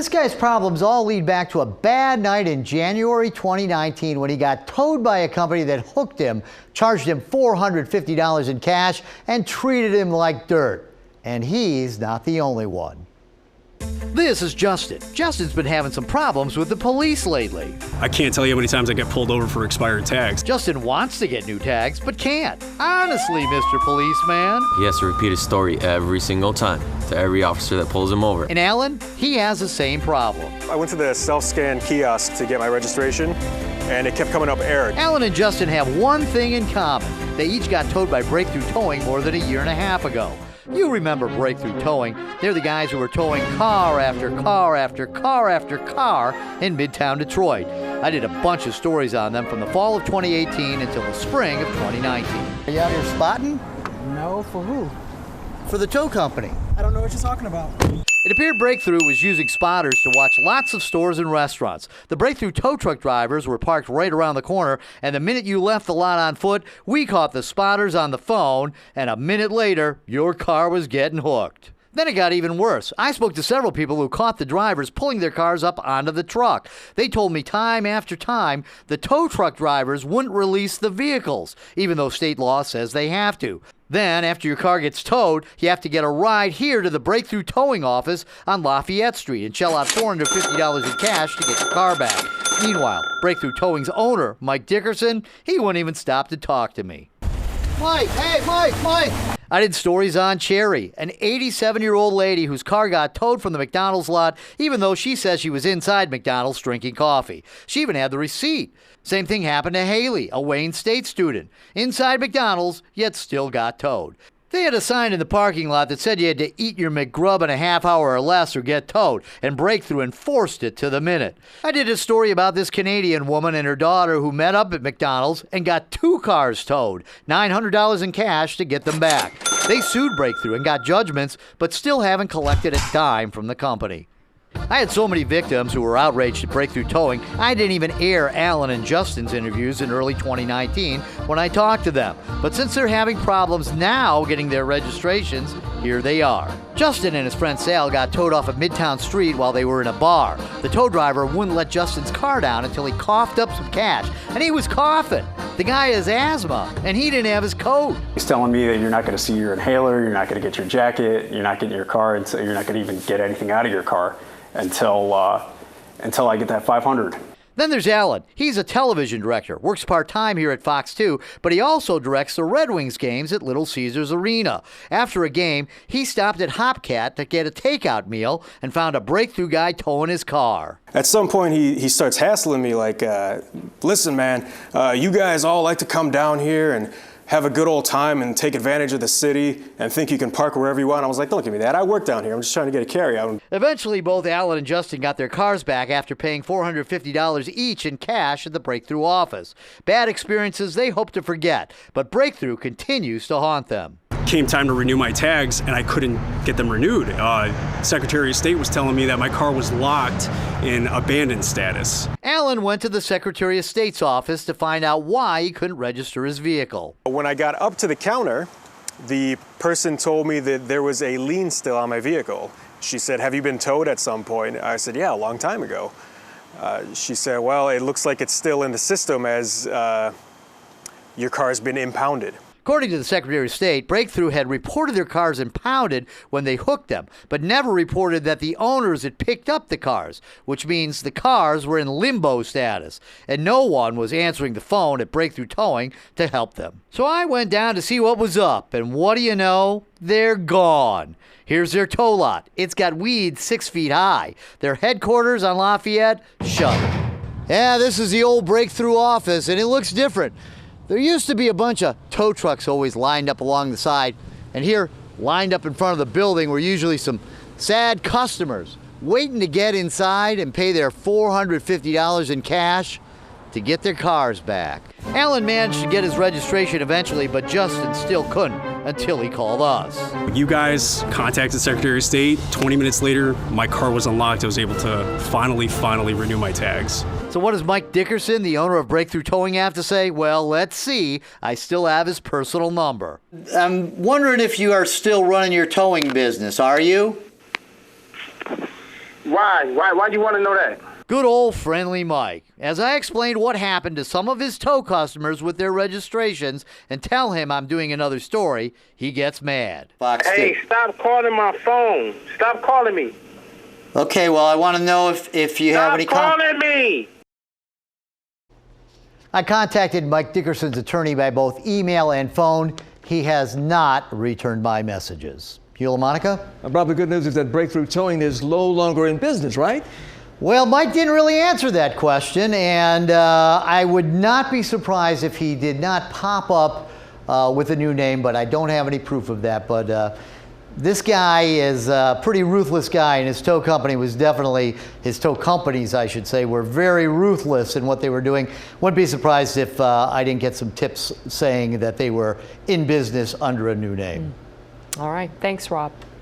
This guy's problems all lead back to a bad night in January 2019 when he got towed by a company that hooked him, charged him $450 in cash, and treated him like dirt. And he's not the only one. This is Justin. Justin's been having some problems with the police lately. I can't tell you how many times I get pulled over for expired tags. Justin wants to get new tags, but can't. Honestly, Mr. Policeman. He has to repeat his story every single time to every officer that pulls him over. And Alan, he has the same problem. I went to the self-scan kiosk to get my registration, and it kept coming up error. Alan and Justin have one thing in common. They each got towed by Breakthrough Towing more than a year and a half ago. You remember Breakthrough Towing. They're the guys who were towing car after car after car after car in Midtown Detroit. I did a bunch of stories on them from the fall of 2018 until the spring of 2019. Are you out here spotting? No, for who? For the tow company. I don't know what you're talking about. It appeared Breakthrough was using spotters to watch lots of stores and restaurants. The Breakthrough tow truck drivers were parked right around the corner, and the minute you left the lot on foot, we caught the spotters on the phone, and a minute later, your car was getting hooked. Then it got even worse. I spoke to several people who caught the drivers pulling their cars up onto the truck. They told me time after time the tow truck drivers wouldn't release the vehicles, even though state law says they have to. Then, after your car gets towed, you have to get a ride here to the Breakthrough Towing office on Lafayette Street and shell out $450 in cash to get your car back. Meanwhile, Breakthrough Towing's owner, Mike Dickerson, he wouldn't even stop to talk to me. Mike, hey, Mike! I did stories on Cherry, an 87-year-old lady whose car got towed from the McDonald's lot, even though she says she was inside McDonald's drinking coffee. She even had the receipt. Same thing happened to Haley, a Wayne State student. Inside McDonald's, yet still got towed. They had a sign in the parking lot that said you had to eat your McGrub in a half hour or less or get towed, and Breakthrough enforced it to the minute. I did a story about this Canadian woman and her daughter who met up at McDonald's and got 2 cars towed, $900 in cash to get them back. They sued Breakthrough and got judgments, but still haven't collected a dime from the company. I had so many victims who were outraged at Breakthrough Towing, I didn't even air Alan and Justin's interviews in early 2019 when I talked to them. But since they're having problems now getting their registrations, here they are. Justin and his friend Sal got towed off of Midtown Street while they were in a bar. The tow driver wouldn't let Justin's car down until he coughed up some cash, and he was coughing. The guy has asthma, and he didn't have his coat. He's telling me that you're not going to see your inhaler, you're not going to get your jacket, you're not getting your car, and you're not going to even get anything out of your car until I get that 500. Then there's Alan. He's a television director, works part-time here at Fox 2, but he also directs the Red Wings games at Little Caesars Arena. After a game, he stopped at Hopcat to get a takeout meal and found a Breakthrough guy towing his car. At some point, he starts hassling me like, listen, man, you guys all like to come down here and have a good old time and take advantage of the city and think you can park wherever you want. I was like, don't give me that. I work down here. I'm just trying to get a carry-out. Eventually, both Alan and Justin got their cars back after paying $450 each in cash at the Breakthrough office. Bad experiences they hope to forget, but Breakthrough continues to haunt them. Came time to renew my tags, and I couldn't get them renewed. Secretary of State was telling me that my car was locked in abandoned status. Alan went to the Secretary of State's office to find out why he couldn't register his vehicle. When I got up to the counter, the person told me that there was a lien still on my vehicle. She said, have you been towed at some point? I said, yeah, a long time ago. She said, well, it looks like it's still in the system as your car's been impounded. According to the Secretary of State, Breakthrough had reported their cars impounded when they hooked them, but never reported that the owners had picked up the cars, which means the cars were in limbo status, and no one was answering the phone at Breakthrough Towing to help them. So I went down to see what was up, and what do you know? They're gone. Here's their tow lot. It's got weeds 6 feet high. Their headquarters on Lafayette, shuttered. Yeah, this is the old Breakthrough office, and it looks different. There used to be a bunch of tow trucks always lined up along the side, and here, lined up in front of the building, were usually some sad customers waiting to get inside and pay their $450 in cash to get their cars back. Alan managed to get his registration eventually, but Justin still couldn't until he called us. You guys contacted the Secretary of State. 20 minutes later, my car was unlocked. I was able to finally renew my tags. So what does Mike Dickerson, the owner of Breakthrough Towing, have to say? Well, let's see. I still have his personal number. I'm wondering if you are still running your towing business, are you? Why? Why do you want to know that? Good old friendly Mike. As I explained what happened to some of his tow customers with their registrations and tell him I'm doing another story, he gets mad. Hey, stop calling my phone. Stop calling me. Okay, well, I want to know if you have any... Stop calling me! I contacted Mike Dickerson's attorney by both email and phone. He has not returned my messages. Hugh LaMonica? Bob, the good news is that Breakthrough Towing is no longer in business, right? Well, Mike didn't really answer that question, and I would not be surprised if he did not pop up with a new name, but I don't have any proof of that. But this guy is a pretty ruthless guy, and his tow company was definitely, his tow companies, I should say, were very ruthless in what they were doing. Wouldn't be surprised if I didn't get some tips saying that they were in business under a new name. All right. Thanks, Rob.